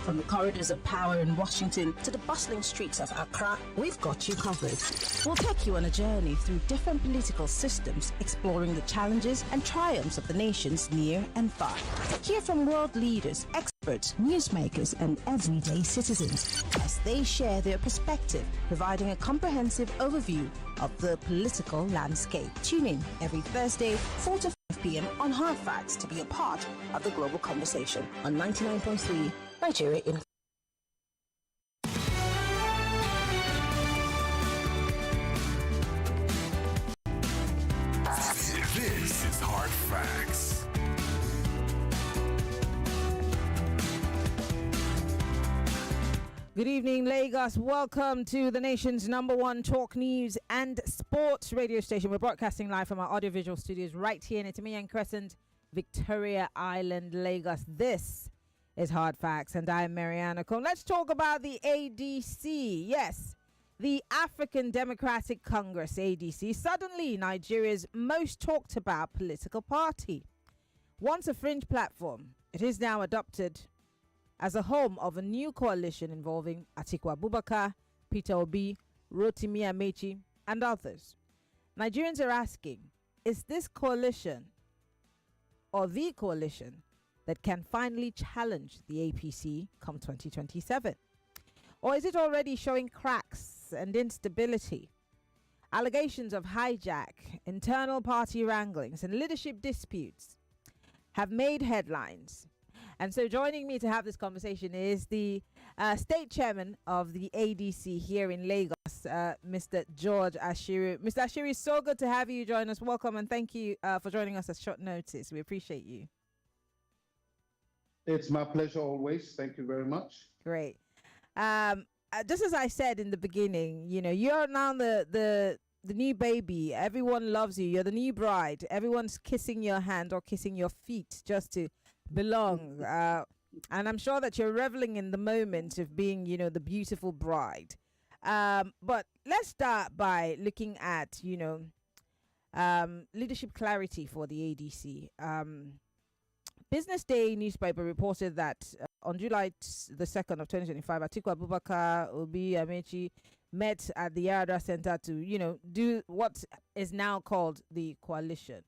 From the corridors of power in Washington to the bustling streets of Accra, we've got you covered. We'll take you on a journey through different political systems, exploring the challenges and triumphs of the nations near and far. Hear from world leaders, experts, newsmakers, and everyday citizens as they share their perspective, providing a comprehensive overview of the political landscape. Tune in every Thursday, 4 to 5 p.m. on Hard Facts to be a part of the global conversation on 99.3 Nigeria in. This is Hard Facts. Good evening, Lagos. Welcome to the nation's #1 talk news and sports radio station. We're broadcasting live from our audiovisual studios right here in Maryann Crescent, Victoria Island, Lagos. This is Hard Facts, and I'm Maryann Okon. Let's talk about the ADC. Yes, the African Democratic Congress, ADC, suddenly Nigeria's most talked about political party. Once a fringe platform, it is now adopted as a home of a new coalition involving Atiku Abubakar, Peter Obi, Rotimi Amechi, and others. Nigerians are asking, is this coalition or the coalition that can finally challenge the APC come 2027? Or is it already showing cracks and instability? Allegations of hijack, internal party wranglings, and leadership disputes have made headlines. And so joining me to have this conversation is the state chairman of the ADC here in Lagos, Mr. George Ashiru. Mr. Ashiru, it's so good to have you join us. Welcome, and thank you for joining us at short notice. We appreciate you. It's my pleasure always. Thank you very much. Great. Just as I said in the beginning, you know, you're now the new baby. Everyone loves you. You're the new bride. Everyone's kissing your hand or kissing your feet just to belong. And I'm sure that you're reveling in the moment of being, you know, the beautiful bride. But let's start by looking at, you know, leadership clarity for the ADC. Business Day newspaper reported that on July the 2nd of 2025, Atiku Abubakar, Obi Amechi met at the Yarada Center to, you know, do what is now called the coalition.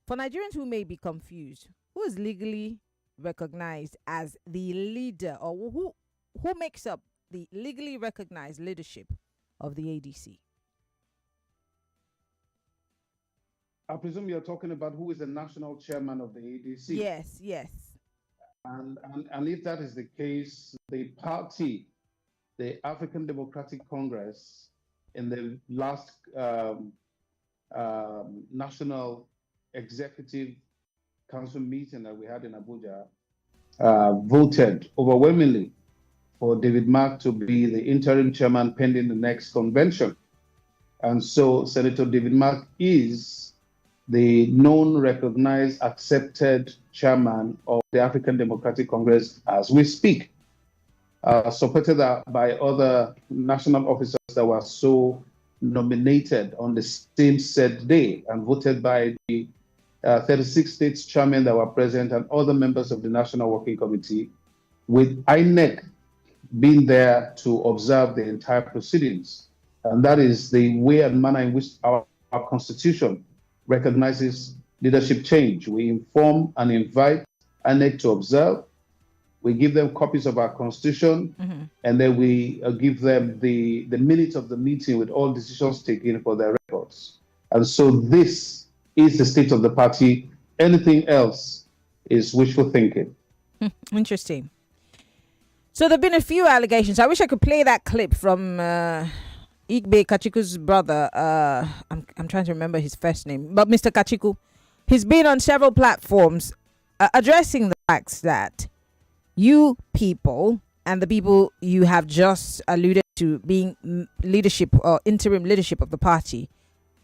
For Nigerians who may be confused, who is legally recognized as the leader, or who makes up the legally recognized leadership of the ADC? I presume you're talking about who is the national chairman of the ADC. Yes, yes. And if that is the case, the party, the African Democratic Congress, in the last National Executive Council meeting that we had in Abuja, voted overwhelmingly for David Mark to be the interim chairman pending the next convention. And so Senator David Mark is the known, recognized, accepted chairman of the African Democratic Congress as we speak, supported by other national officers that were so nominated on the same said day and voted by the 36 states chairmen that were present and other members of the National Working Committee, with INEC being there to observe the entire proceedings. And that is the way and manner in which our Constitution recognizes leadership change. We inform and invite INEC to observe. We give them copies of our Constitution, and then we give them the minutes of the meeting with all decisions taken for their records. And so this is the state of the party. Anything else is wishful thinking. Interesting. So there have been a few allegations. I wish I could play that clip from Igbe Kachiku's brother. I'm trying to remember his first name, but Mr. Kachiku. He's been on several platforms addressing the facts that you people and the people you have just alluded to being leadership or interim leadership of the party,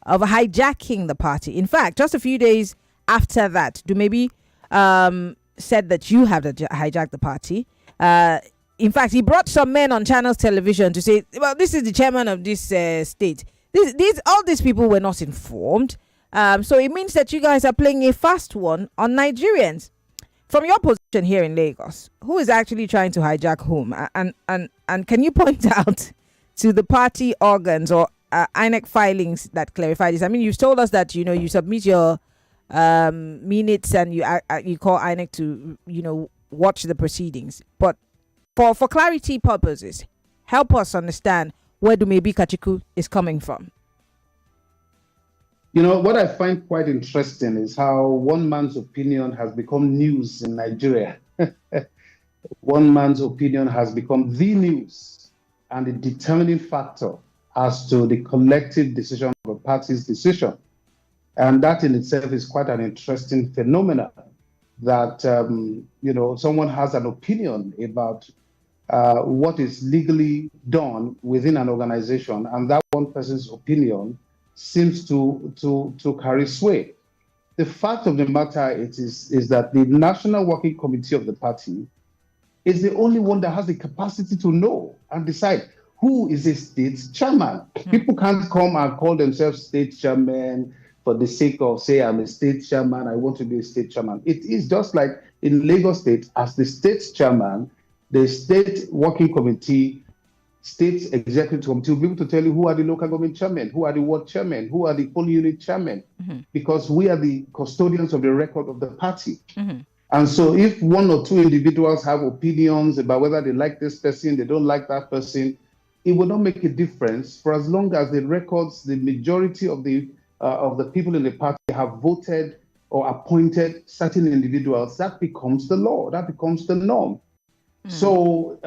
of hijacking the party. In fact, just a few days after that, Dumebi said that you have hijacked the party. In fact, he brought some men on Channels Television to say, well, this is the chairman of this state. All these people were not informed. So it means that you guys are playing a fast one on Nigerians. From your position here in Lagos, who is actually trying to hijack whom? And can you point out to the party organs or INEC filings that clarify this? I mean, you've told us that, you submit your minutes and you call INEC to, watch the proceedings. But for clarity purposes, help us understand where Dumebi Kachiku is coming from. What I find quite interesting is how one man's opinion has become news in Nigeria. One man's opinion has become the news and the determining factor as to the collective decision of a party's decision. And that in itself is quite an interesting phenomenon that, someone has an opinion about what is legally done within an organization, and that one person's opinion seems to carry sway. The fact of the matter is that the National Working Committee of the party is the only one that has the capacity to know and decide who is a state chairman. People can't come and call themselves state chairman for the sake of, say, I'm a state chairman, I want to be a state chairman. It is just like in Lagos State, as the state chairman, the state working committee, state executive committee will be able to tell you who are the local government chairmen, who are the ward chairmen, who are the polling unit chairmen, because we are the custodians of the record of the party. And so if one or two individuals have opinions about whether they like this person, they don't like that person, it will not make a difference for as long as the records, the majority of the people in the party have voted or appointed certain individuals. That becomes the law, that becomes the norm. So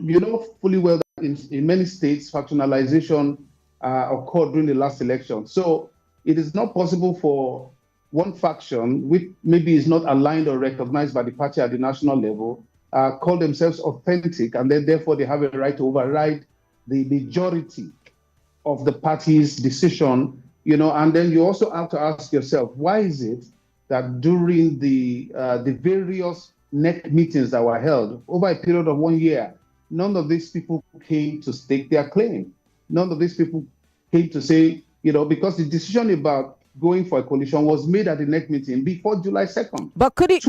you know fully well that in many states, factionalization occurred during the last election. So it is not possible for one faction, which maybe is not aligned or recognized by the party at the national level, call themselves authentic, and then therefore they have a right to override the majority of the party's decision, and then you also have to ask yourself, why is it that during the various NEC meetings that were held over a period of 1 year, none of these people came to stake their claim. None of these people came to say, because the decision about going for a coalition was made at the NEC meeting before July 2nd. But could it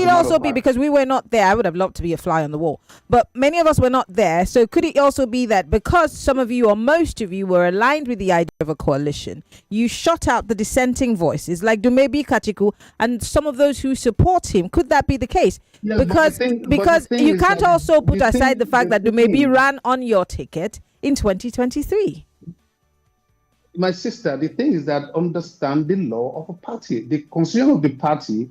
also be, because we were not there, I would have loved to be a fly on the wall, but many of us were not there, so could it also be that because some of you or most of you were aligned with the idea of a coalition, you shut out the dissenting voices like Dumebi Kachiku and some of those who support him? Could that be the case? Yes, because you can't also put aside the fact that Dumebi ran on your ticket in 2023. My sister, the thing is that understand the law of a party. The constitution of the party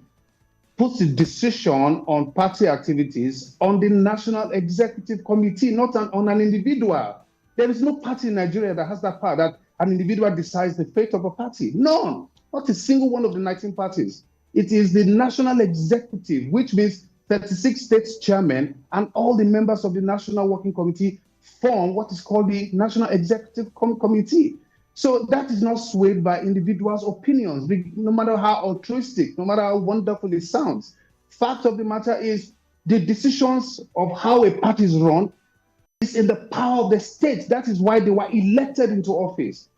puts the decision on party activities on the National Executive Committee, not on an individual. There is no party in Nigeria that has that power, that an individual decides the fate of a party. None. Not a single one of the 19 parties. It is the National Executive, which means 36 states chairmen and all the members of the National Working Committee form what is called the National Executive Committee. So that is not swayed by individuals' opinions, no matter how altruistic, no matter how wonderful it sounds. Fact of the matter is the decisions of how a party is run is in the power of the state. That is why they were elected into office.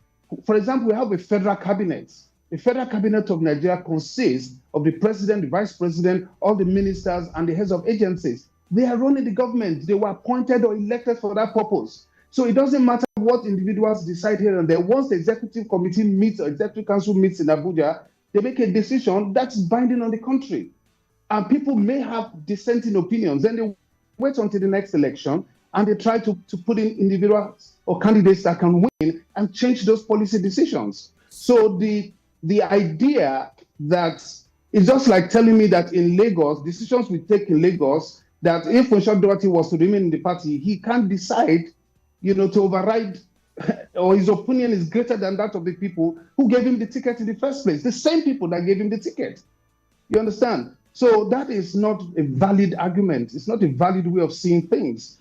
For example, we have a federal cabinet. The federal cabinet of Nigeria consists of the president, the vice president, all the ministers, and the heads of agencies. They are running the government. They were appointed or elected for that purpose. So it doesn't matter what individuals decide here and there. Once the executive committee meets or executive council meets in Abuja, they make a decision that's binding on the country. And people may have dissenting opinions. Then they wait until the next election and they try to put in individuals or candidates that can win and change those policy decisions. So the idea that it's just like telling me that in Lagos, decisions we take in Lagos, that if Fonsha Dorothy was to remain in the party, he can't decide to override, or his opinion is greater than that of the people who gave him the ticket in the first place, the same people that gave him the ticket. You understand? So that is not a valid argument. It's not a valid way of seeing things.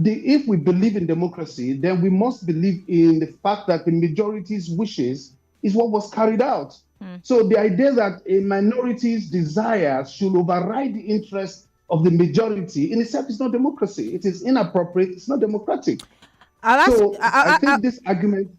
If we believe in democracy, then we must believe in the fact that the majority's wishes is what was carried out. So the idea that a minority's desires should override the interest of the majority in itself is not democracy. It is inappropriate. It's not democratic. I think this argument,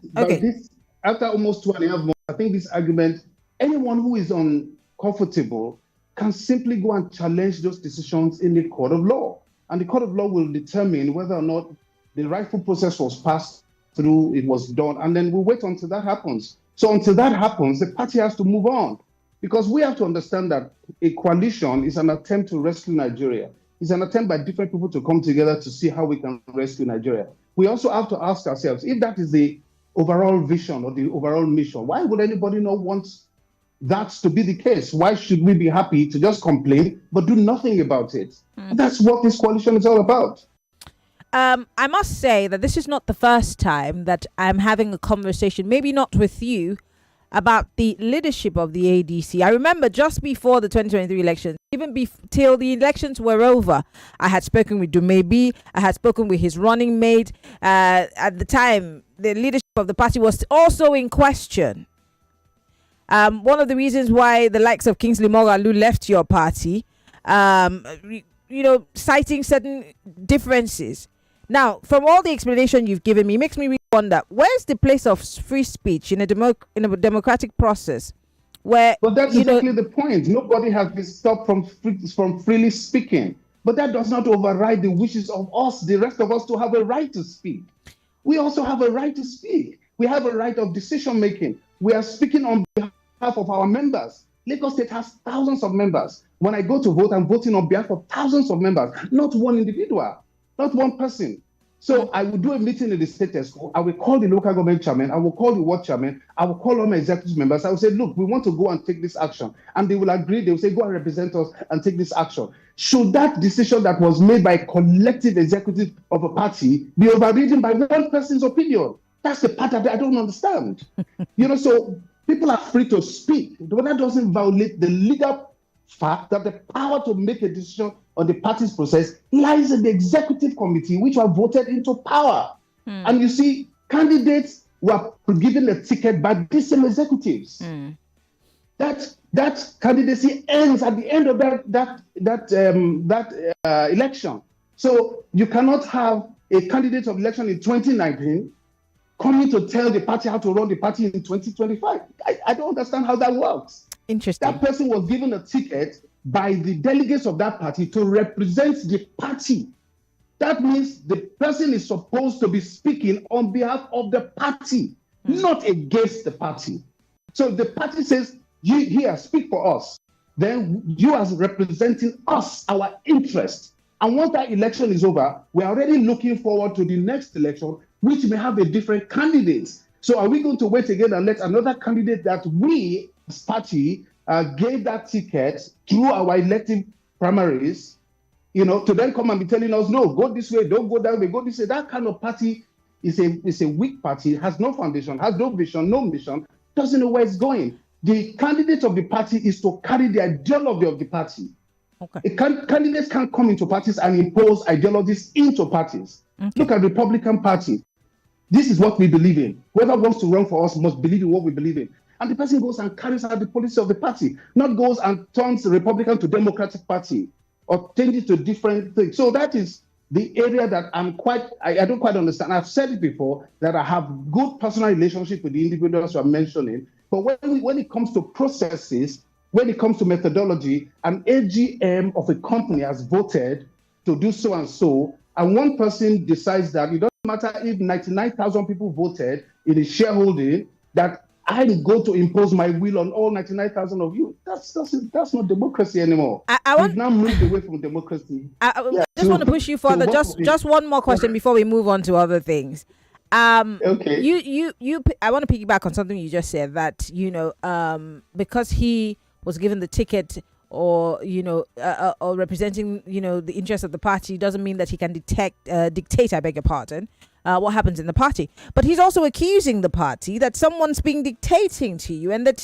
after almost 2.5 months, I think this argument, anyone who is uncomfortable can simply go and challenge those decisions in the court of law. And the court of law will determine whether or not the rightful process was passed through, it was done, and then we wait until that happens. So until that happens, the party has to move on. Because we have to understand that a coalition is an attempt to rescue Nigeria. It's an attempt by different people to come together to see how we can rescue Nigeria. We also have to ask ourselves, if that is the overall vision or the overall mission, why would anybody not want that to be the case? Why should we be happy to just complain but do nothing about it? That's what this coalition is all about. I must say that this is not the first time that I'm having a conversation, maybe not with you, about the leadership of the ADC. I remember just before the 2023 elections, even till the elections were over, I had spoken with Dumebi, I had spoken with his running mate. At the time, the leadership of the party was also in question. One of the reasons why the likes of Kingsley Moghalu left your party, citing certain differences. Now, from all the explanation you've given me, it makes me really wonder, where's the place of free speech in a democratic process? But that's exactly the point. Nobody has been stopped from freely speaking. But that does not override the wishes of us, the rest of us, to have a right to speak. We also have a right to speak. We have a right of decision making. We are speaking on behalf of our members. Lagos State has thousands of members. When I go to vote, I'm voting on behalf of thousands of members, not one individual. Not one person. So I will do a meeting in the state exco. I will call the local government chairman. I will call the ward chairman. I will call all my executive members. I will say, look, we want to go and take this action. And they will agree. They will say, go and represent us and take this action. Should that decision that was made by a collective executive of a party be overridden by one person's opinion? That's the part that I don't understand. So people are free to speak. But that doesn't violate the legal fact that the power to make a decision on the party's process lies in the executive committee, which were voted into power. And you see, candidates were given a ticket by these same executives. That candidacy ends at the end of that election. So you cannot have a candidate of election in 2019 coming to tell the party how to run the party in 2025. I don't understand how that works. Interesting. That person was given a ticket by the delegates of that party to represent the party. That means the person is supposed to be speaking on behalf of the party, not against the party. So if the party says, you here, speak for us, then you are representing us, our interest. And once that election is over, we're already looking forward to the next election, which may have a different candidate. So are we going to wait again and let another candidate that we, as party, gave that ticket through our elective primaries, to then come and be telling us, no, go this way, don't go that way, go this way. That kind of party is a weak party, has no foundation, has no vision, no mission, doesn't know where it's going. The candidate of the party is to carry the ideology of the party. Okay. Candidates can't come into parties and impose ideologies into parties. Okay. Look at the Republican Party. This is what we believe in. Whoever wants to run for us must believe in what we believe in. And the person goes and carries out the policy of the party, not goes and turns the Republican to Democratic Party or changes to different things. So that is the area that I don't quite understand. I've said it before that I have good personal relationship with the individuals you're mentioning. But when it comes to processes, when it comes to methodology, an AGM of a company has voted to do so and so, and one person decides that it doesn't matter if 99,000 people voted in a shareholding, that I go to impose my will on all 99,000 of you. That's not democracy anymore. We've now moved away from democracy. I just want to push you further. Just one more question before we move on to other things. Okay. I want to piggyback on something you just said, that because he was given the ticket or representing the interests of the party doesn't mean that he can dictate. I beg your pardon. What happens in the party, but he's also accusing the party that someone's been dictating to you, and that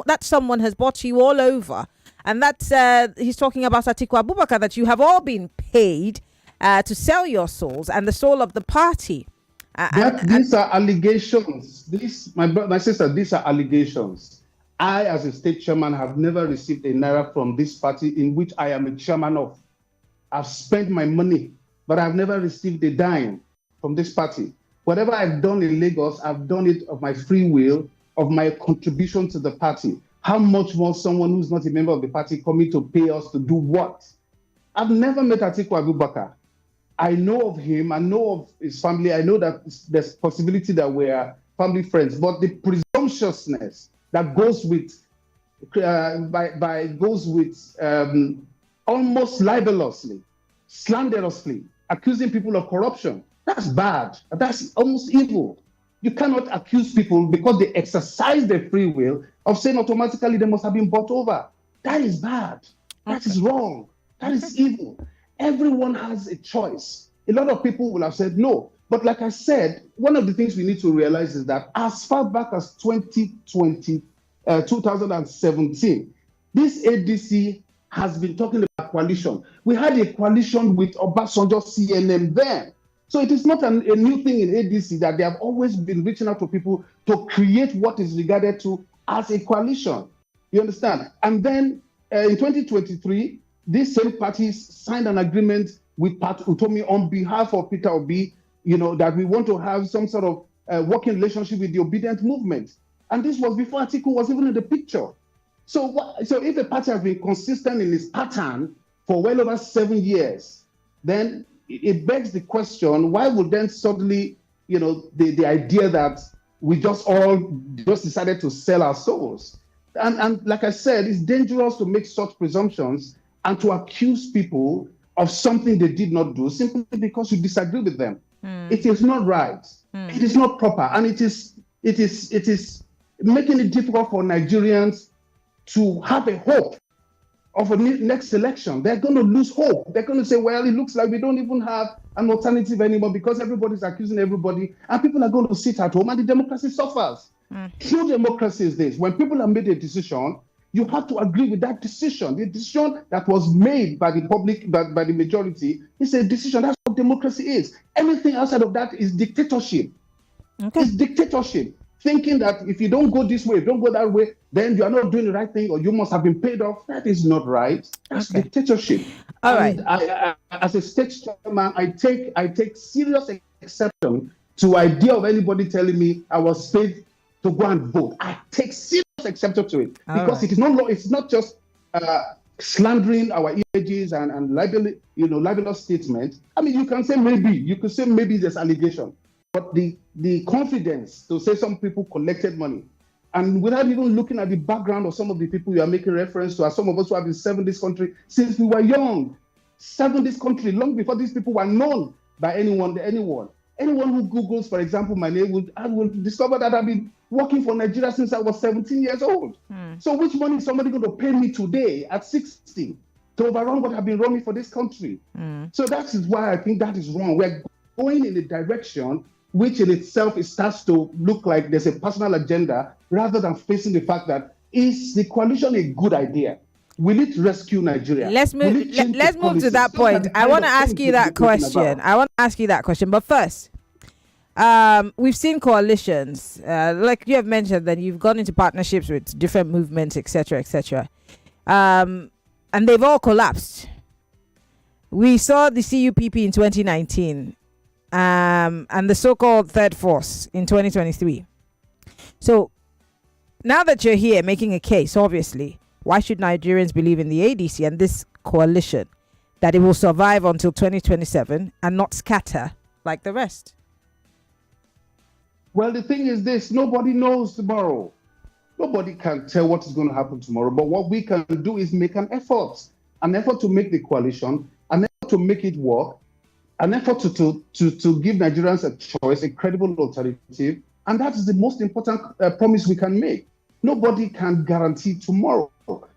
that someone has bought you all over, and that's he's talking about Atiku Abubakar, that you have all been paid to sell your souls and the soul of the party. These are allegations. My sister, these are allegations. I, as a state chairman, have never received a naira from this party in which I am a chairman of. I've spent my money, but I've never received a dime from this party. Whatever I've done in Lagos, I've done it of my free will, of my contribution to the party. How much more someone who's not a member of the party coming to pay us to do what? I've never met Atiku Abubakar. I know of him. I know of his family. I know that there's possibility that we're family friends. But the presumptuousness that goes with almost libelously, slanderously accusing people of corruption, that's bad. That's almost evil. You cannot accuse people because they exercise their free will of saying automatically they must have been bought over. That is bad. That is wrong. That is evil. Everyone has a choice. A lot of people will have said no. But like I said, one of the things we need to realize is that as far back as 2017, this ADC has been talking about coalition. We had a coalition with Obasanjo CNM then. So it is not a new thing in ADC that they have always been reaching out to people to create what is regarded to as a coalition. You understand? And then in 2023, these same parties signed an agreement with Pat Utomi on behalf of Peter Obi, that we want to have some sort of working relationship with the Obedient movement. And this was before Atiku was even in the picture. So if a party has been consistent in its pattern for well over 7 years, then it begs the question, why would then suddenly, the idea that we just decided to sell our souls? And like I said, it's dangerous to make such presumptions and to accuse people of something they did not do simply because you disagree with them. It is not right. It is not proper. And it is making it difficult for Nigerians to have a hope of a next election. They're going to lose hope. They're going to say, well, it looks like we don't even have an alternative anymore because everybody's accusing everybody, and people are going to sit at home and the democracy suffers. True democracy is this: when people have made a decision, you have to agree with that decision. The decision that was made by the public, by the majority, is a decision. That's what democracy is. Anything outside of that is dictatorship. Okay. It's dictatorship. Thinking that if you don't go this way, if you don't go that way, then you are not doing the right thing, or you must have been paid off. That is not right. That's dictatorship. All right. I, as a state chairman, I take serious exception to idea of anybody telling me I was paid to go and vote. I take serious exception to it because it is not. It's not just slandering our images and libelous statements. I mean, you can say maybe there's allegation. But the confidence to say some people collected money, and without even looking at the background of some of the people you are making reference to, as some of us who have been serving this country since we were young, serving this country long before these people were known by anyone. Anyone who Googles, for example, my name will discover that I've been working for Nigeria since I was 17 years old. So which money is somebody going to pay me today at 60 to overrun what I've been running for this country? So that is why I think that is wrong. We're going in a direction which in itself it starts to look like there's a personal agenda rather than facing the fact that is the coalition a good idea? Will it rescue Nigeria? Let's move to that point. I want to ask you that question. But first, we've seen coalitions, like you have mentioned, that you've gone into partnerships with different movements, etc., and they've all collapsed. We saw the CUPP in 2019. And the so-called third force in 2023. So now that you're here making a case, obviously, why should Nigerians believe in the ADC and this coalition that it will survive until 2027 and not scatter like the rest? Well, the thing is this: nobody knows tomorrow. Nobody can tell what is going to happen tomorrow. But what we can do is make an effort to make the coalition, an effort to make it work, an effort to give Nigerians a choice, a credible alternative, and that is the most important promise we can make. Nobody can guarantee tomorrow.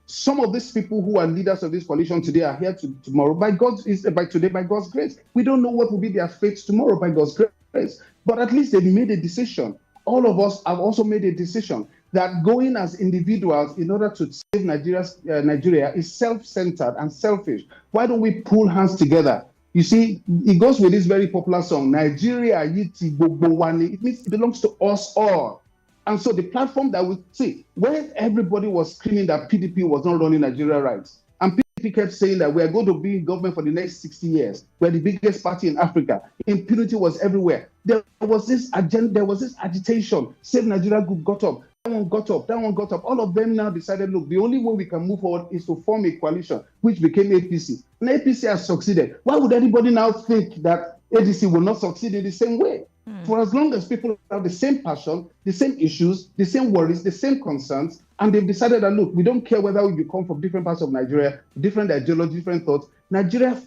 Some of these people who are leaders of this coalition today are here tomorrow by God's grace. We don't know what will be their fate tomorrow by God's grace, but at least they made a decision. All of us have also made a decision that going as individuals in order to save Nigeria is self-centered and selfish. Why don't we pull hands together? You see, it goes with this very popular song, Nigeria, Yiti, Bogbowani. It means it belongs to us all. And so the platform that we see, where everybody was screaming that PDP was not running Nigeria right, and PDP kept saying that we are going to be in government for the next 60 years. We're the biggest party in Africa. Impunity was everywhere. There was this agenda, there was this agitation. Save Nigeria Group got up. one got up, that one got up. All of them now decided, look, the only way we can move forward is to form a coalition, which became APC. And APC has succeeded. Why would anybody now think that ADC will not succeed in the same way? For as long as people have the same passion, the same issues, the same worries, the same concerns, and they've decided that, look, we don't care whether we come from different parts of Nigeria, different ideology, different thoughts. Nigeria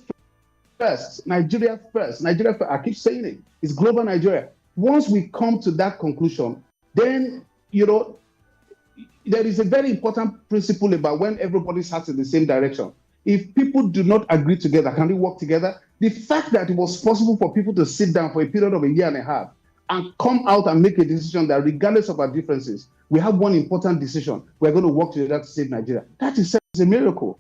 first, Nigeria first, Nigeria first. I keep saying it. It's global Nigeria. Once we come to that conclusion, then, there is a very important principle about when everybody's heart in the same direction. If people do not agree together, can they work together? The fact that it was possible for people to sit down for a period of a year and a half and come out and make a decision that regardless of our differences, we have one important decision. We're going to work together to save Nigeria. That is a miracle.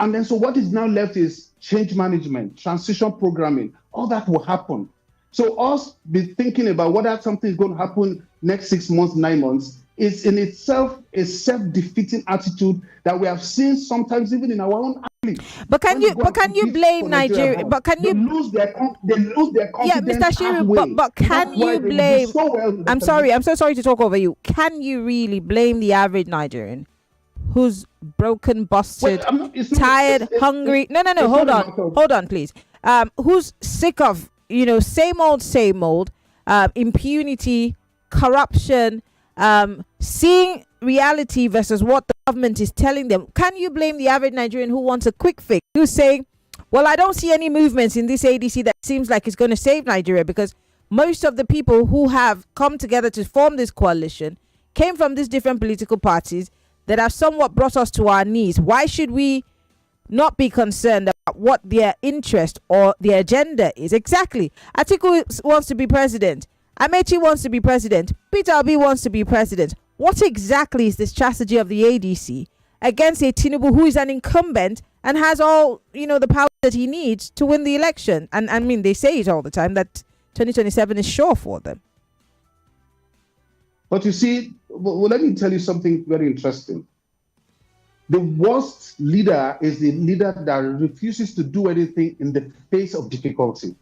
And then so what is now left is change management, transition programming. All that will happen. So us be thinking about whether something is going to happen next 6 months, 9 months, is in itself a self-defeating attitude that we have seen sometimes even in our own family. But can you blame Nigeria? But can you lose their confidence? Yeah, Mr. Ashiru, but can you blame? I'm so sorry to talk over you. Can you really blame the average Nigerian who's broken, busted, tired, hungry? No. Hold on, please. Who's sick of same old, impunity, corruption, seeing reality versus what the government is telling them? Can you blame the average Nigerian who wants a quick fix, who's saying, well, I don't see any movements in this ADC that seems like it's going to save Nigeria, because most of the people who have come together to form this coalition came from these different political parties that have somewhat brought us to our knees? Why should we not be concerned about what their interest or their agenda is? Exactly. Atiku wants to be president. Amechi wants to be president. Peter Obi wants to be president. What exactly is the strategy of the ADC against a Tinubu who is an incumbent and has all, the power that he needs to win the election? And I mean, they say it all the time that 2027 is sure for them. But you see, well, let me tell you something very interesting. The worst leader is the leader that refuses to do anything in the face of difficulty.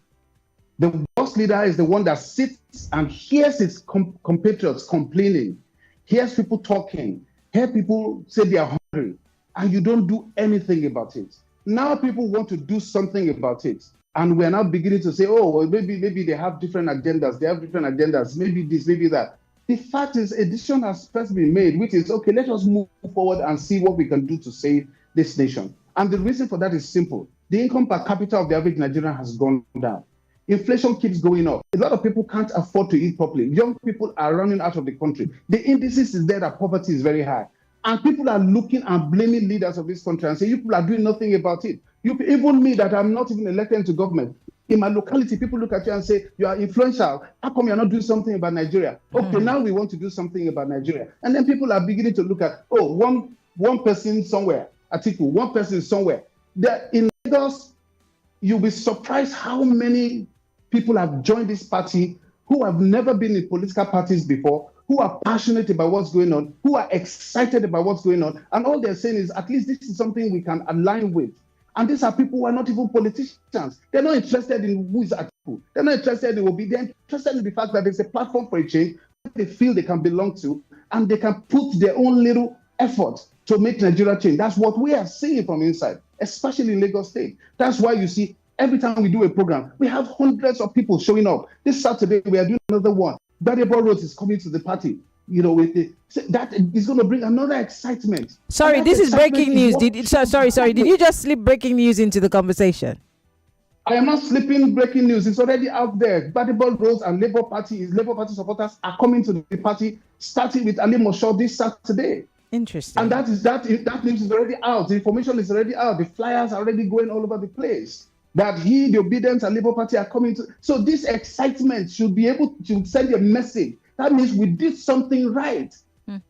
The worst leader is the one that sits and hears his compatriots complaining, hears people talking, hears people say they are hungry, and you don't do anything about it. Now people want to do something about it. And we're now beginning to say, oh, well, maybe they have different agendas. Maybe this, maybe that. The fact is, a decision has first been made, which is, okay, let us move forward and see what we can do to save this nation. And the reason for that is simple. The income per capita of the average Nigerian has gone down. Inflation keeps going up. A lot of people can't afford to eat properly. Young people are running out of the country. The indices is there that poverty is very high. And people are looking and blaming leaders of this country and say, you people are doing nothing about it. Even me, that I'm not even elected into government, in my locality, people look at you and say, you are influential. How come you're not doing something about Nigeria? Okay, now we want to do something about Nigeria. And then people are beginning to look at, one person somewhere, Atiku, one person somewhere. In Lagos, you'll be surprised how many people have joined this party who have never been in political parties before, who are passionate about what's going on, who are excited about what's going on. And all they're saying is, at least this is something we can align with. And these are people who are not even politicians. They're not interested in who is Atiku. They're not interested in Obi. They're interested in the fact that there's a platform for a change that they feel they can belong to, and they can put their own little effort to make Nigeria change. That's what we are seeing from inside, especially in Lagos State. That's why you see every time we do a program, we have hundreds of people showing up. This Saturday, we are doing another one. Badebo Rose is coming to the party. That is going to bring another excitement. Sorry, this is breaking news. Sorry. Did you just slip breaking news into the conversation? I am not slipping breaking news. It's already out there. Badebo Rose and Labour Party supporters are coming to the party, starting with Ali Moshow this Saturday. Interesting. And that news is already out. The information is already out. The flyers are already going all over the place. That the Obedience and Labour Party are coming to. So this excitement should be able to send a message. That means we did something right.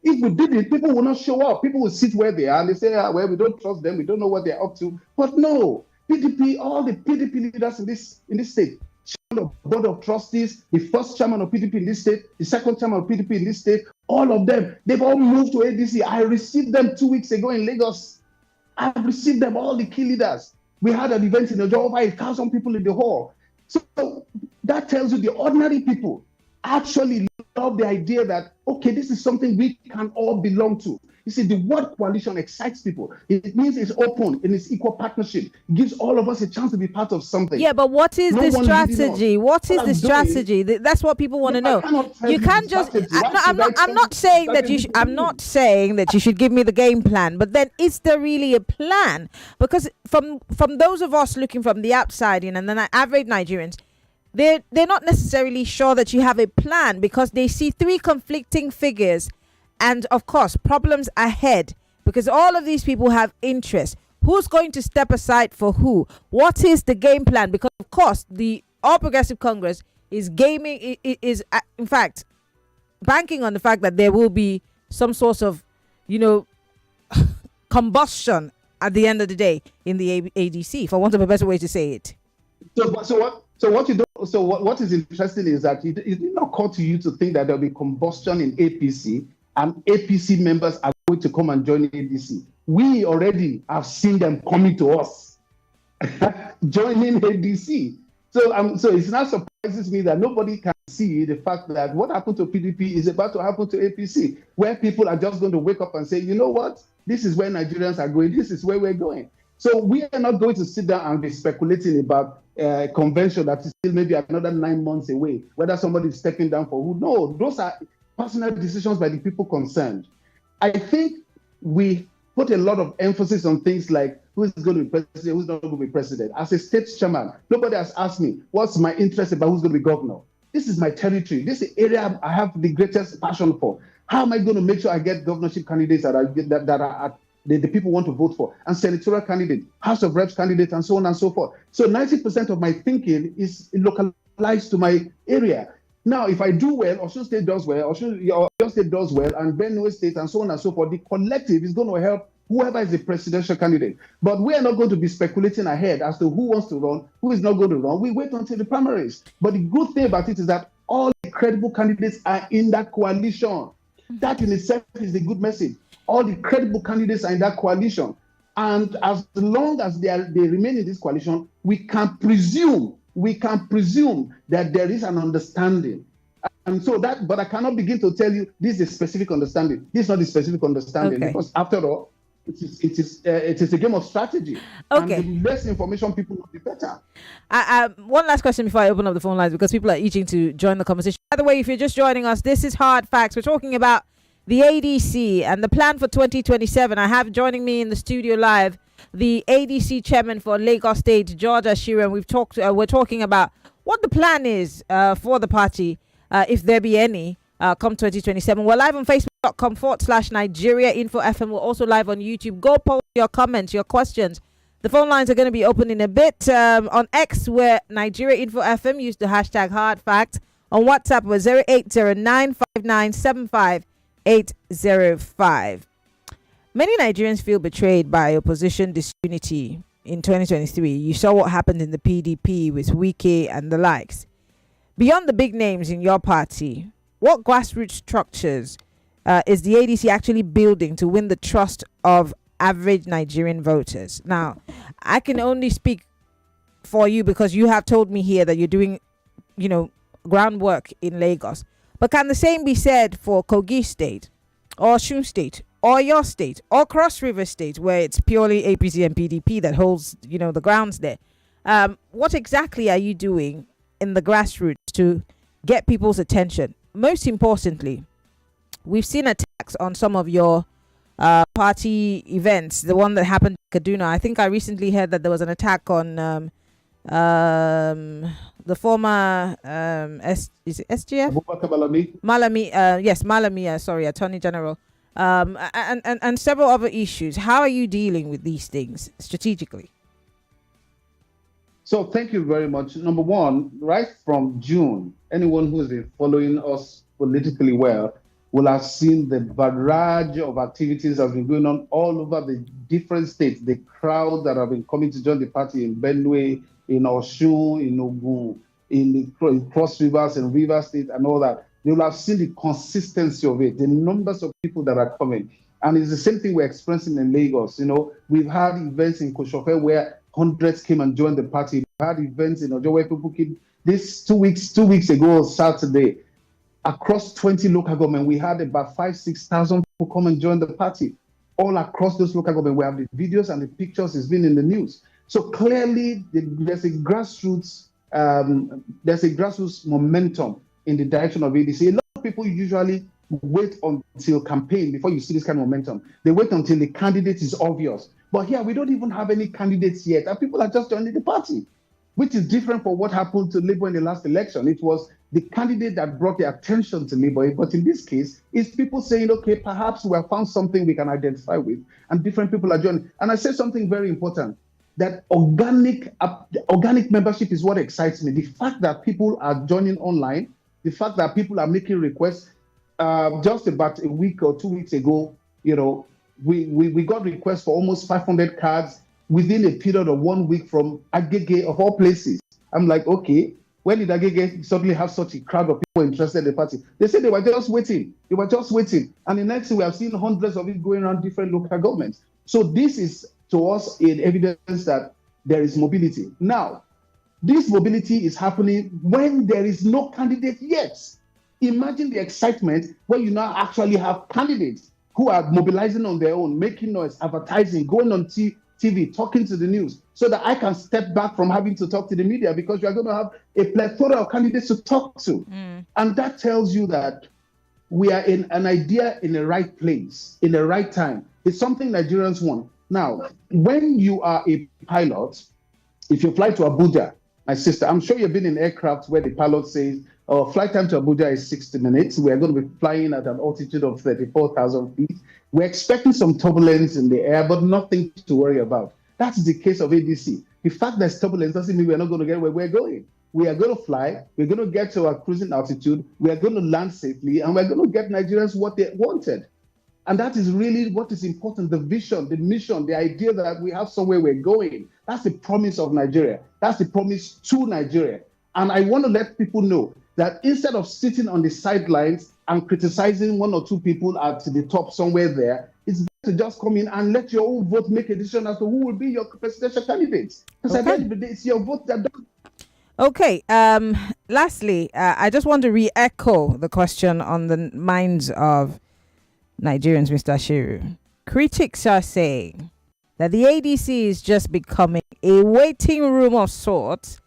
If we did it, people will not show up. People will sit where they are and they say, well, we don't trust them. We don't know what they're up to. But no, PDP, all the PDP leaders in this state, chairman of board of trustees, the first chairman of PDP in this state, the second chairman of PDP in this state, all of them, they've all moved to ADC. I received them 2 weeks ago in Lagos. I've received them, all the key leaders. We had an event in Ojo, over 1,000 people in the hall. So that tells you the ordinary people actually love the idea that, okay, this is something we can all belong to. You see, the word coalition excites people. It means it's open and it's equal partnership. It gives all of us a chance to be part of something. Yeah, but what is the strategy? What is the strategy? That's what people want to know. You can't just. I'm not saying that you. I'm not saying that you should give me the game plan. But then, is there really a plan? Because from those of us looking from the outside in, and then average Nigerians, they're not necessarily sure that you have a plan because they see three conflicting figures. And of course, problems ahead because all of these people have interests. Who's going to step aside for who? What is the game plan? Because of course, the All Progressive Congress is in fact banking on the fact that there will be some sort of, combustion at the end of the day in the ADC, for want of a better way to say it. What is interesting is that it did not occur to you to think that there'll be combustion in APC. And APC members are going to come and join ADC. We already have seen them coming to us, joining ADC. So it now surprises me that nobody can see the fact that what happened to PDP is about to happen to APC, where people are just going to wake up and say, you know what, this is where Nigerians are going, this is where we're going. So we are not going to sit down and be speculating about a convention that is still maybe another 9 months away, whether somebody is stepping down for who. No, those are personal decisions by the people concerned. I think we put a lot of emphasis on things like who is going to be president, who's not going to be president. As a state chairman, nobody has asked me what's my interest about who's going to be governor. This is my territory. This is the area I have the greatest passion for. How am I going to make sure I get governorship candidates that are the people want to vote for, and senatorial candidates, House of Reps candidates, and so on and so forth. So 90% of my thinking is localized to my area. Now, if I do well, Osun State does well, Oyo State does well, and Benue State, and so on and so forth, the collective is going to help whoever is the presidential candidate. But we are not going to be speculating ahead as to who wants to run, who is not going to run. We wait until the primaries. But the good thing about it is that all the credible candidates are in that coalition. That in itself is the good message. All the credible candidates are in that coalition. And as long as they remain in this coalition, we can presume that there is an understanding. And so but I cannot begin to tell you this is a specific understanding. This is not a specific understanding because after all, it is a game of strategy. Okay. And the less information people know, the better. One last question before I open up the phone lines because people are itching to join the conversation. By the way, if you're just joining us, this is Hard Facts. We're talking about the ADC and the plan for 2027. I have joining me in the studio live the ADC chairman for Lagos State, George Ashiru, and we're talking about what the plan is for the party, if there be any, come 2027. We're live on Facebook.com/Nigeria Info FM. We're also live on YouTube. Go post your comments, your questions. The phone lines are going to be open in a bit. On X, we're Nigeria Info FM. Use the hashtag Hard Fact. On WhatsApp, we're 08095975805. Many Nigerians feel betrayed by opposition disunity in 2023. You saw what happened in the PDP with Wike and the likes. Beyond the big names in your party, what grassroots structures is the ADC actually building to win the trust of average Nigerian voters? Now, I can only speak for you because you have told me here that you're doing, groundwork in Lagos. But can the same be said for Kogi State or Osun State or your state or Cross River State, where it's purely APC and PDP that holds, the grounds there? What exactly are you doing in the grassroots to get people's attention? Most importantly, we've seen attacks on some of your party events. The one that happened in Kaduna. I think I recently heard that there was an attack on the former is it SGF? Malami, yes, Malami, sorry, Attorney General. And several other issues. How are you dealing with these things strategically? So thank you very much. Number one, right from June, anyone who has been following us politically well will have seen the barrage of activities that have been going on all over the different states, the crowd that have been coming to join the party in Benue, in Osun, in Ogun, in Cross Rivers and River State and all that. They will have seen the consistency of it, the numbers of people that are coming. And it's the same thing we're experiencing in Lagos. We've had events in Koshofe where hundreds came and joined the party. We had events in Ojo where people came. This 2 weeks ago, Saturday, across 20 local government. We had about 6,000 people come and join the party. All across those local government, we have the videos and the pictures. It's been in the news. So clearly, there's a grassroots momentum in the direction of ADC. A lot of people usually wait until campaign before you see this kind of momentum. They wait until the candidate is obvious. But here, we don't even have any candidates yet, and people are just joining the party, which is different from what happened to Labour in the last election. It was the candidate that brought the attention to Labour. But in this case, it's people saying, okay, perhaps we have found something we can identify with, and different people are joining. And I said something very important, that organic membership is what excites me. The fact that people are joining online, the fact that people are making requests. Just about a week or 2 weeks ago, we got requests for almost 500 cards within a period of 1 week from Agege of all places. I'm like, okay, when did Agege suddenly have such a crowd of people interested in the party? They said they were just waiting. And the next thing, we have seen hundreds of it going around different local governments. So this is, to us, an evidence that there is mobility. Now, this mobility is happening when there is no candidate yet. Imagine the excitement when you now actually have candidates who are mobilizing on their own, making noise, advertising, going on TV, talking to the news, so that I can step back from having to talk to the media, because you are going to have a plethora of candidates to talk to. And that tells you that we are in an idea in the right place, in the right time. It's something Nigerians want. Now, when you are a pilot, if you fly to Abuja, my sister, I'm sure you've been in aircraft where the pilot says, flight time to Abuja is 60 minutes. We're going to be flying at an altitude of 34,000 feet. We're expecting some turbulence in the air, but nothing to worry about. That's the case of ADC. The fact there's turbulence doesn't mean we're not going to get where we're going. We are going to fly. We're going to get to our cruising altitude. We are going to land safely, and we're going to get Nigerians what they wanted. And that is really what is important, the vision, the mission, the idea that we have somewhere we're going. That's the promise of Nigeria. That's the promise to Nigeria. And I want to let people know that instead of sitting on the sidelines and criticizing one or two people at the top somewhere there, it's better to just come in and let your own vote make a decision as to who will be your presidential candidates. Because at the end of the day, it's your vote that does. Okay. Lastly, I just want to re-echo the question on the minds of Nigerians, Mr. Ashiru. Critics are saying that the ADC is just becoming a waiting room of sorts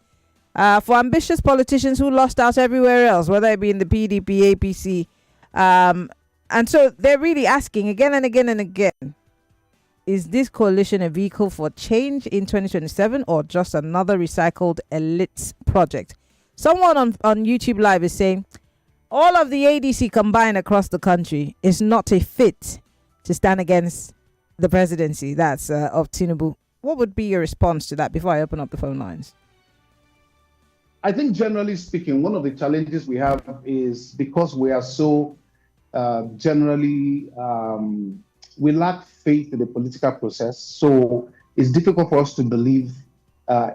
for ambitious politicians who lost out everywhere else, whether it be in the PDP, APC. And so they're really asking again and again and again, is this coalition a vehicle for change in 2027 or just another recycled elites project? Someone on YouTube Live is saying, all of the ADC combined across the country is not a fit to stand against the presidency, that's of Tinubu. What would be your response to that before I open up the phone lines? I think generally speaking, one of the challenges we have is because we are so we lack faith in the political process. So it's difficult for us to believe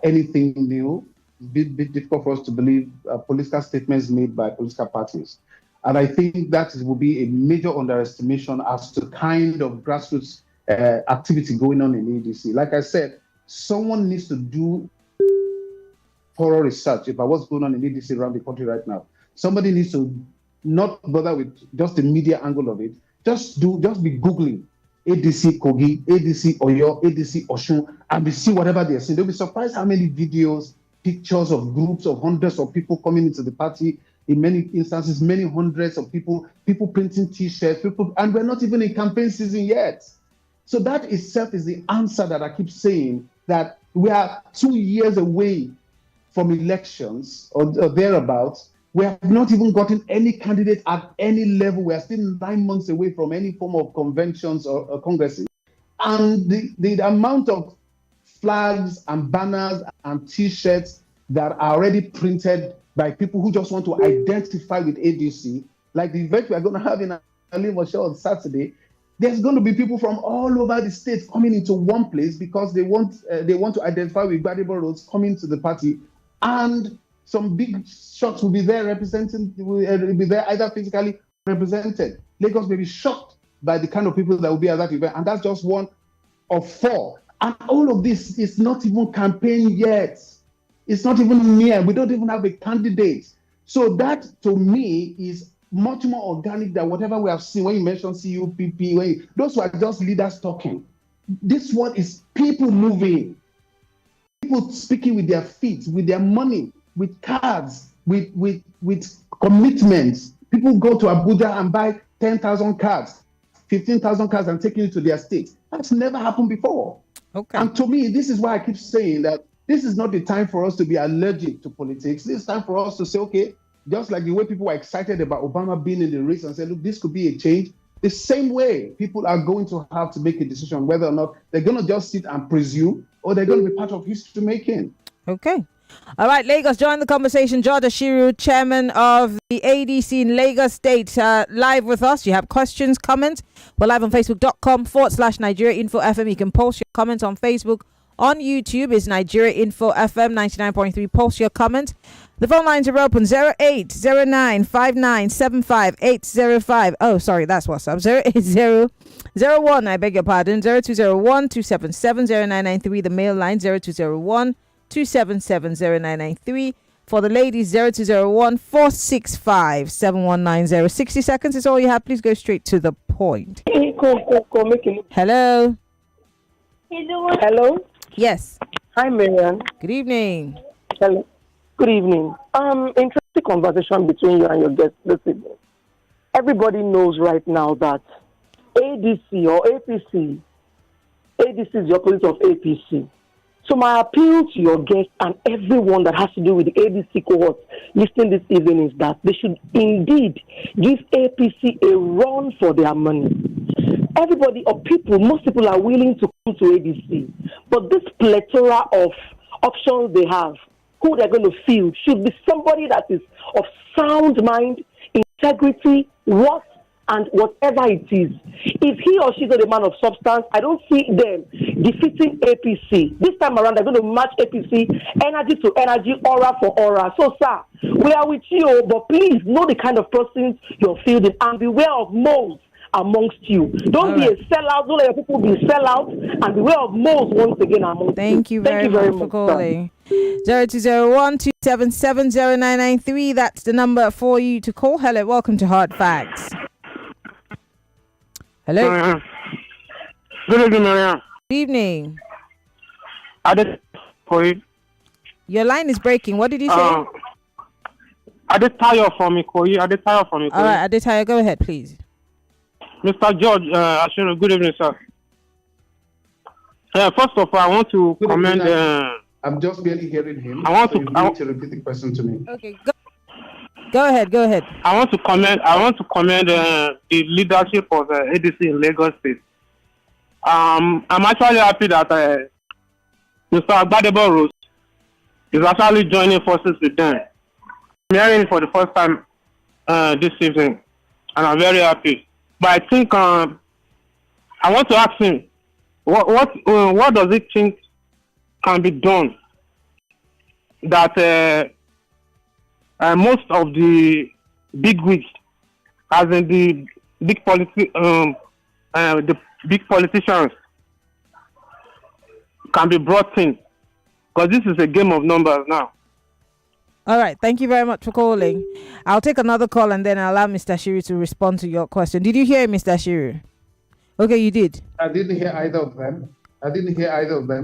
anything new. It's difficult for us to believe political statements made by political parties. And I think that will be a major underestimation as to kind of grassroots activity going on in ADC. Like I said, someone needs to do thorough research about what's going on in ADC around the country right now. Somebody needs to not bother with just the media angle of it. Just be Googling ADC Kogi, ADC Oyo, ADC Oshun, and we see whatever they're saying. They'll be surprised how many videos, pictures of groups of hundreds of people coming into the party. In many instances, many hundreds of people printing T-shirts, and we're not even in campaign season yet. So that itself is the answer that I keep saying, that we are 2 years away from elections or thereabouts. We have not even gotten any candidate at any level. We are still 9 months away from any form of conventions or congresses. And the amount of flags and banners and T-shirts that are already printed by people who just want to identify with ADC, like the event we are going to have in Alimosho on Saturday, there's going to be people from all over the state coming into one place because they want to identify with Gbadebo Roads, coming to the party, and some big shots will be there will be there either physically represented. Lagos may be shocked by the kind of people that will be at that event, and that's just one of four. And all of this is not even campaign yet. It's not even near. We don't even have a candidate. So that, to me, is much more organic than whatever we have seen. When you mention CUPP, those were just leaders talking. This one is people moving, people speaking with their feet, with their money, with cards, with commitments. People go to Abuja and buy 10,000 cards, 15,000 cards, and taking it to their states. That's never happened before. Okay. And to me, this is why I keep saying that this is not the time for us to be allergic to politics. This is time for us to say, okay, just like the way people were excited about Obama being in the race and say, look, this could be a change. The same way people are going to have to make a decision whether or not they're going to just sit and presume or they're going to be part of history making. Okay. All right, Lagos, join the conversation. George Ashiru, chairman of the ADC in Lagos State, live with us. You have questions, comments. We're live on facebook.com/Nigeria Info FM. You can post your comments on Facebook. On YouTube is Nigeria Info FM 99.3. Post your comments. The phone lines are open 08095975 Oh, sorry, that's WhatsApp. 08001, I beg your pardon. 0201-277-0993. The mail line 0201-277-0993. For the ladies, 0201-465-7190. 60 seconds is all you have. Please go straight to the point. Hello. Hello. Yes. Hi, Maryann. Good evening. Hello. Good evening. Interesting conversation between you and your guest this evening. Everybody knows right now that ADC or APC, ADC is the opposite of APC. So my appeal to your guest and everyone that has to do with the ADC cohort listening this evening is that they should indeed give APC a run for their money. Everybody or people, most people are willing to come to ADC, but this plethora of options they have, who they're going to field, should be somebody that is of sound mind, integrity, worth, and whatever it is. If he or she is not a man of substance, I don't see them defeating APC. This time around, they're going to match APC energy to energy, aura for aura. So, sir, we are with you, but please know the kind of persons you're fielding and beware of moles amongst you. Don't be a sellout. Don't let your people be sellout, and beware of moles once again amongst you. Thank you very much for calling. 0201-277-0993. That's the number for you to call. Hello, welcome to Hard Facts. Hello. Good evening, Maryann. Good evening. Your line is breaking. What did you say? All right, Adetayo, go ahead, please. Mr. George Ashiru, good evening, sir. First of all, I want to commend. I'm just barely hearing him. I want so to. You need to repeat the question to me. Okay, go ahead. I want to commend the leadership of ADC in Lagos State. I'm actually happy that Mr. Agbadebo Rose is actually joining forces with them. I'm hearing it for the first time this evening, and I'm very happy. But I think I want to ask him, what does he think can be done that most of the big wigs, as in the big politicians, can be brought in? Because this is a game of numbers now. All right. Thank you very much for calling. I'll take another call and then I'll allow Mr. Ashiru to respond to your question. Did you hear Mr. Ashiru? Okay, you did. I didn't hear either of them.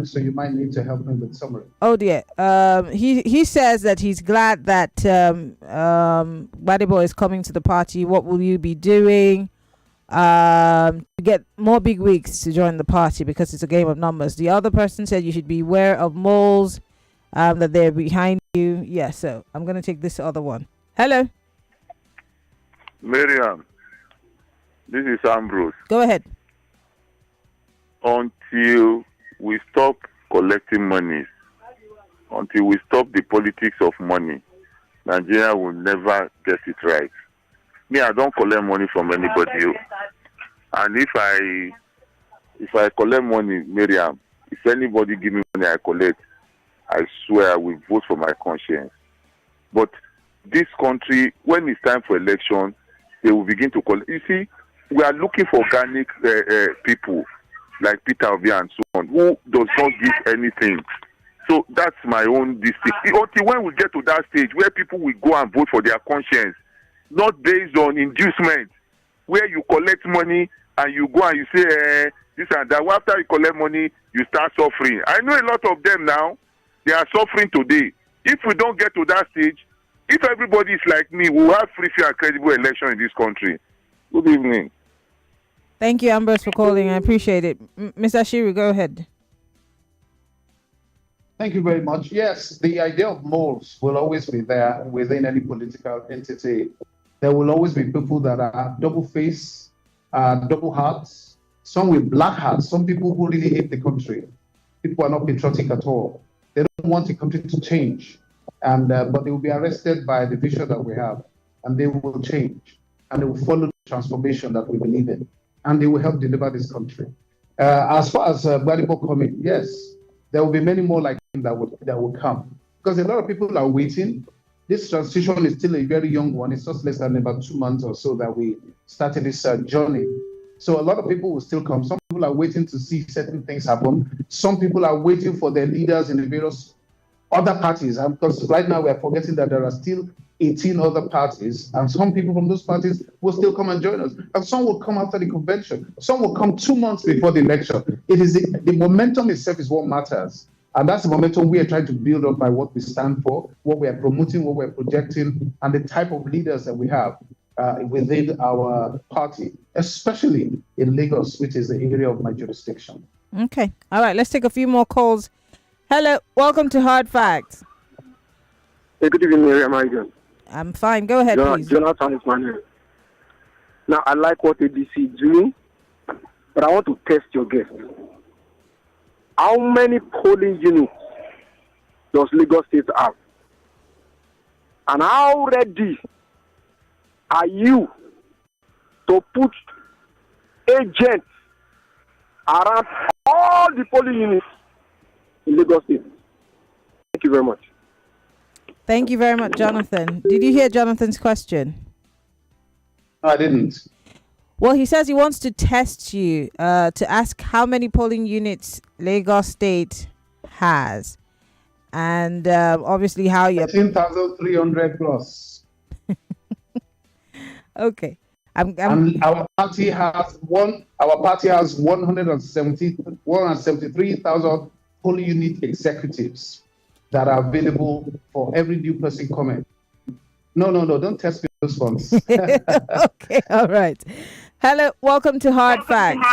So you might need to help me with summary. Oh dear. He says that he's glad that Gbadebo is coming to the party. What will you be doing to get more big wigs to join the party, because it's a game of numbers? The other person said you should be aware of moles, that they're behind you. Yeah, so I'm going to take this other one. Hello. Maryann, this is Ambrose. Go ahead. Until we stop collecting money, until we stop the politics of money, Nigeria will never get it right. Me, I don't collect money from anybody. And if I collect money, Maryann, if anybody give me money I collect, I swear I will vote for my conscience. But this country, when it's time for election, they will begin to collect. You see, we are looking for organic people like Peter Obi and so on, who does not give anything. So that's my own district. Until when we get to that stage where people will go and vote for their conscience, not based on inducement, where you collect money and you go and you say this and that. Well, after you collect money, you start suffering. I know a lot of them now, they are suffering today. If we don't get to that stage, if everybody is like me, we'll have free, fair, and credible election in this country. Good evening. Thank you, Ambrose, for calling. I appreciate it. Mr. Ashiru, go ahead. Thank you very much. Yes, the idea of moles will always be there within any political entity. There will always be people that are double-faced, double hearts, some with black hearts, some people who really hate the country. People are not patriotic at all. They don't want the country to change, and but they will be arrested by the vision that we have, and they will change, and they will follow the transformation that we believe in, and they will help deliver this country. As far as Gbadebo coming, yes, there will be many more like him that will come, because a lot of people are waiting. This transition is still a very young one. It's just less than about 2 months or so that we started this journey. So a lot of people will still come. Some people are waiting to see certain things happen. Some people are waiting for their leaders in the various other parties. Because right now we are forgetting that there are still 18 other parties, and some people from those parties will still come and join us. And some will come after the convention. Some will come 2 months before the election. It is the momentum itself is what matters. And that's the momentum we are trying to build up by what we stand for, what we are promoting, what we're projecting, and the type of leaders that we have within our party, especially in Lagos, which is the area of my jurisdiction. Okay. All right. Let's take a few more calls. Hello. Welcome to Hard Facts. Hey, good evening, Maryann. How are you doing? I'm fine. Go ahead, please. Jonathan is my name. Now, I like what ADC is doing, but I want to test your guess. How many polling units does Lagos State have? And how ready are you to put agents around all the polling units in Lagos State? Thank you very much. Thank you very much, Jonathan. Did you hear Jonathan's question? No, I didn't. Well, he says he wants to test you to ask how many polling units Lagos State has, and obviously how you're 13,300 plus. Okay. And our party has 173,000 polling unit executives that are available for every new person coming. No, don't test me those ones. Okay, all right. Hello, welcome to Hard Facts.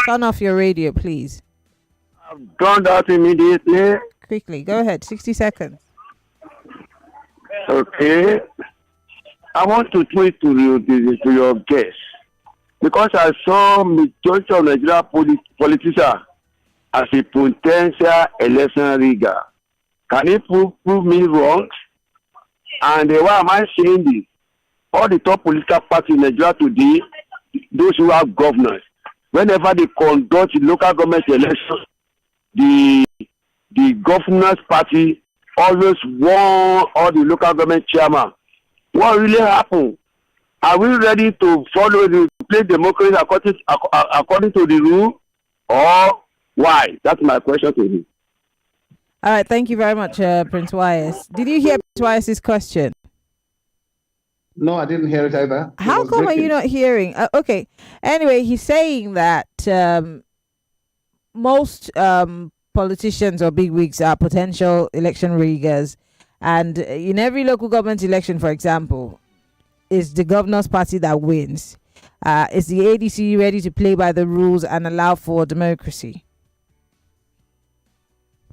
Turn off your radio, please. I've done that immediately. Quickly, go ahead. 60 seconds. Okay. I want to tweet to your guest, because I saw majority of Nigeria politicians as a potential election rigger. Can you prove me wrong? And why am I saying this? All the top political parties in Nigeria today, those who have governors, whenever they conduct the local government election, the governors party always won all the local government chairman. What really happened? Are we ready to follow the play democracy according to the rule, or why? That's my question to you. All right, thank you very much, Prince Wyas. Did you hear Prince Wyas' question? No, I didn't hear it either. How come are you not hearing? Okay. Anyway, he's saying that most politicians or bigwigs are potential election riggers, and in every local government election, for example, it's the governor's party that wins. Is the ADC ready to play by the rules and allow for democracy?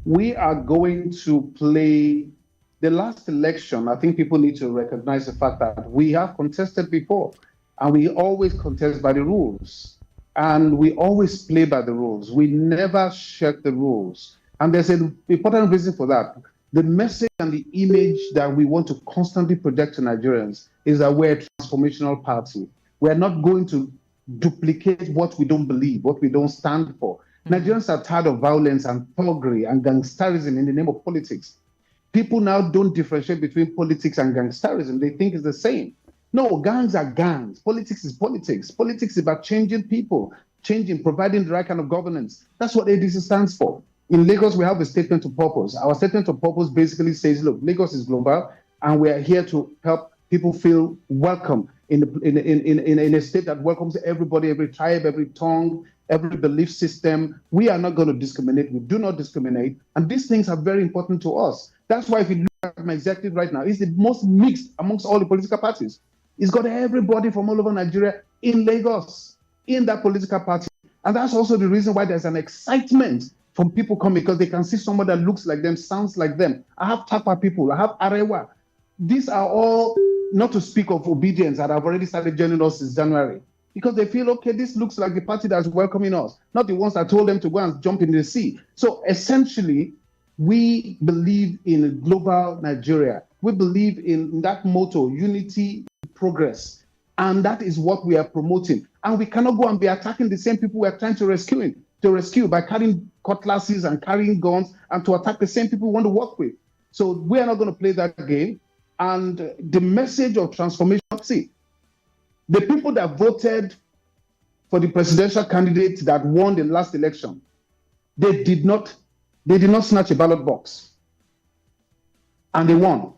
We are going to play the last election. I think people need to recognize the fact that we have contested before, and we always contest by the rules, and we always play by the rules. We never shirk the rules, and there's an important reason for that. The message and the image that we want to constantly project to Nigerians is that we're a transformational party. We're not going to duplicate what we don't believe, what we don't stand for. Nigerians are tired of violence and thuggery and gangsterism in the name of politics. People now don't differentiate between politics and gangsterism. They think it's the same. No, gangs are gangs. Politics is politics. Politics is about changing people, providing the right kind of governance. That's what ADC stands for. In Lagos, we have a statement of purpose. Our statement of purpose basically says, look, Lagos is global, and we are here to help people feel welcome in a state that welcomes everybody, every tribe, every tongue, every belief system. We are not going to discriminate. We do not discriminate. And these things are very important to us. That's why if you look at my executive right now, it's the most mixed amongst all the political parties. It's got everybody from all over Nigeria in Lagos, in that political party. And that's also the reason why there's an excitement from people coming, because they can see someone that looks like them, sounds like them. I have Tapa people, I have Arewa. These are all, not to speak of obedience, that have already started joining us since January, because they feel, okay, this looks like the party that's welcoming us, not the ones that told them to go and jump in the sea. So essentially, we believe in a global Nigeria. We believe in that motto, unity, progress. And that is what we are promoting. And we cannot go and be attacking the same people we are trying to rescue by carrying cutlasses and carrying guns, and to attack the same people we want to work with. So we are not going to play that game. And the message of transformation, see, the people that voted for the presidential candidate that won the last election, they did not snatch a ballot box. And they won.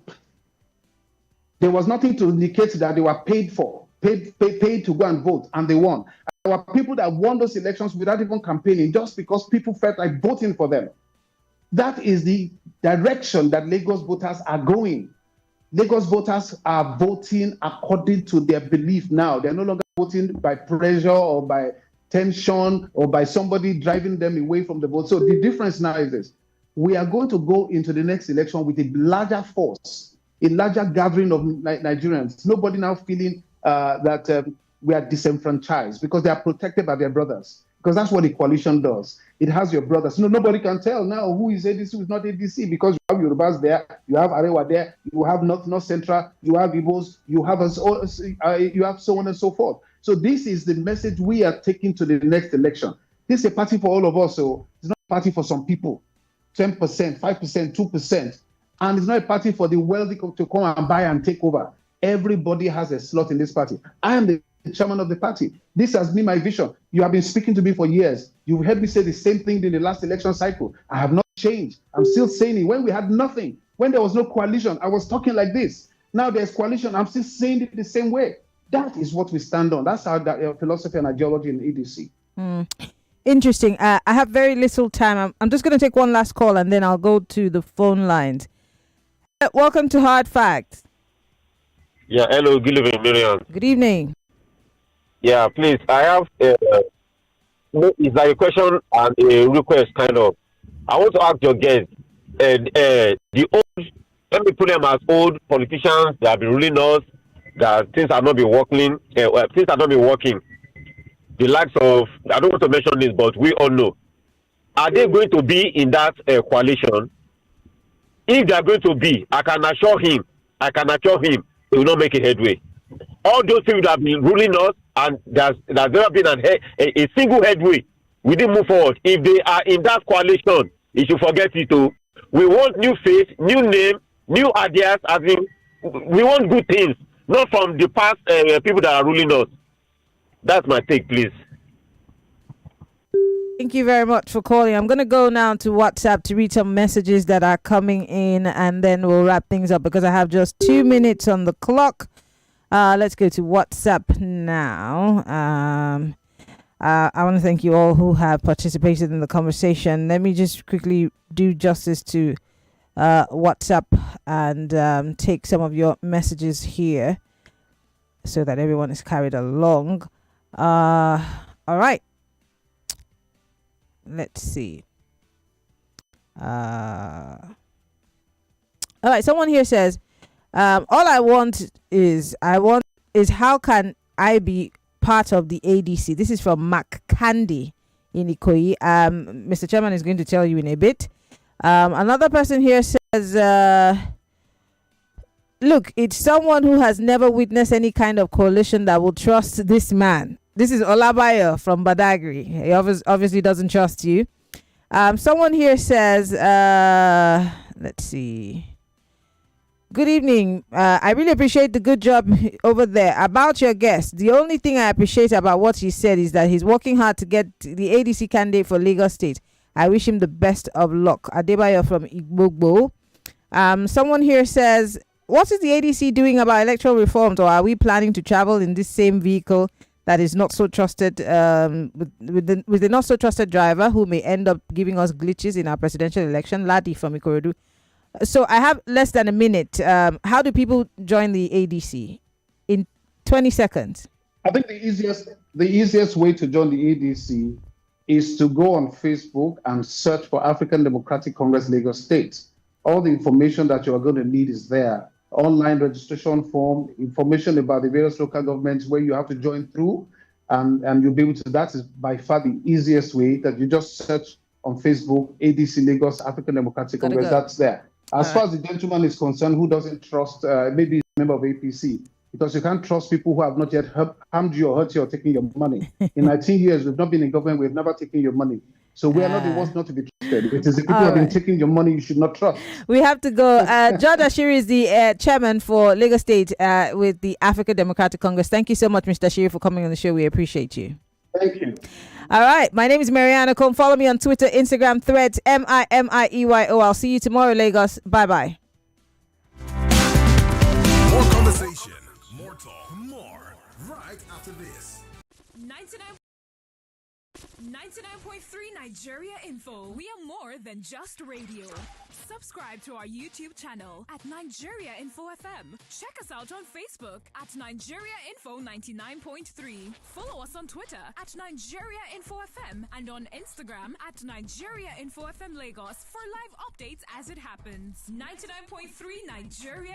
There was nothing to indicate that they were paid to go and vote, and they won. There were people that won those elections without even campaigning, just because people felt like voting for them. That is the direction that Lagos voters are going. Lagos voters are voting according to their belief now. They're no longer voting by pressure or by tension or by somebody driving them away from the vote. So the difference now is this. We are going to go into the next election with a larger force, a larger gathering of Nigerians. Nobody now feeling that we are disenfranchised, because they are protected by their brothers. Because that's what the coalition does. It has your brothers. No, nobody can tell now who is ADC, who is not ADC, because you have Yorubas there, you have Arewa there, you have North Central, you have Igbos, you have so on and so forth. So this is the message we are taking to the next election. This is a party for all of us, so it's not a party for some people, 10%, 5%, 2%. And it's not a party for the wealthy to come and buy and take over. Everybody has a slot in this party. I am the chairman of the party. This has been my vision. You have been speaking to me for years. You've heard me say the same thing in the last election cycle. I have not changed. I'm still saying it. When we had nothing, when there was no coalition, I was talking like this. Now there's coalition. I'm still saying it the same way. That is what we stand on. That's our philosophy and ideology in EDC. Interesting. I have very little time. I'm just going to take one last call, and then I'll go to the phone lines. Welcome to Hard Facts. Yeah, hello, good evening, Maryann. Good evening. Yeah, please, I have it's like a question and a request, kind of. I want to ask your guests, the old, let me put them as old politicians that have been ruling us, that things have not been working, the likes of, I don't want to mention this, but we all know. Are they going to be in that coalition? If they are going to be, I can assure him, they will not make a headway. All those people that have been ruling us, and there's never been a single headway. We didn't move forward. If they are in that coalition, you should forget it too. We want new face, new name, new ideas. I mean, we want good things, not from the past people that are ruling us. That's my take, please. Thank you very much for calling. I'm going to go now to WhatsApp to read some messages that are coming in, and then we'll wrap things up because I have just 2 minutes on the clock. Let's go to WhatsApp now. I want to thank you all who have participated in the conversation. Let me just quickly do justice to WhatsApp and take some of your messages here so that everyone is carried along. All right. Let's see. All right. Someone here says, all I want is how can I be part of the ADC? This is from Mac Candy in Ikoyi. Mr. Chairman is going to tell you in a bit. Another person here says, look, it's someone who has never witnessed any kind of coalition that will trust this man. This is Olabayo from Badagry. He obviously doesn't trust you. Someone here says, let's see. Good evening. I really appreciate the good job over there. About your guest, the only thing I appreciate about what he said is that he's working hard to get the ADC candidate for Lagos State. I wish him the best of luck. Adebayo from Igbogbo. Someone here says, what is the ADC doing about electoral reforms, or are we planning to travel in this same vehicle that is not so trusted, with the not so trusted driver who may end up giving us glitches in our presidential election? Ladi from Ikorodu. So I have less than a minute. How do people join the ADC? In 20 seconds. I think the easiest way to join the ADC is to go on Facebook and search for African Democratic Congress Lagos State. All the information that you are going to need is there. Online registration form, information about the various local governments where you have to join through, and you'll be able to. That is by far the easiest way. That you just search on Facebook, ADC Lagos African Democratic Congress. That's there. As far as the gentleman is concerned, who doesn't trust, maybe he's a member of APC, because you can't trust people who have not yet harmed you or hurt you or taken your money. In 19 years, we've not been in government, we've never taken your money. So we are not the ones not to be trusted. It is the people who have been taking your money you should not trust. We have to go. Judge Ashiru is the chairman for Lagos State with the African Democratic Congress. Thank you so much, Mr. Ashiru, for coming on the show. We appreciate you. Thank you. All right. My name is Maryann Okon. Follow me on Twitter, Instagram, Threads, MIMIEYO. I'll see you tomorrow, Lagos. Bye-bye. More conversation, more talk, more right after this. 99.3 Nigeria Info. We are more than just radio. Subscribe to our YouTube channel at Nigeria Info FM. Check us out on Facebook at Nigeria Info 99.3. Follow us on Twitter at Nigeria Info FM and on Instagram at Nigeria Info FM Lagos for live updates as it happens. 99.3 Nigeria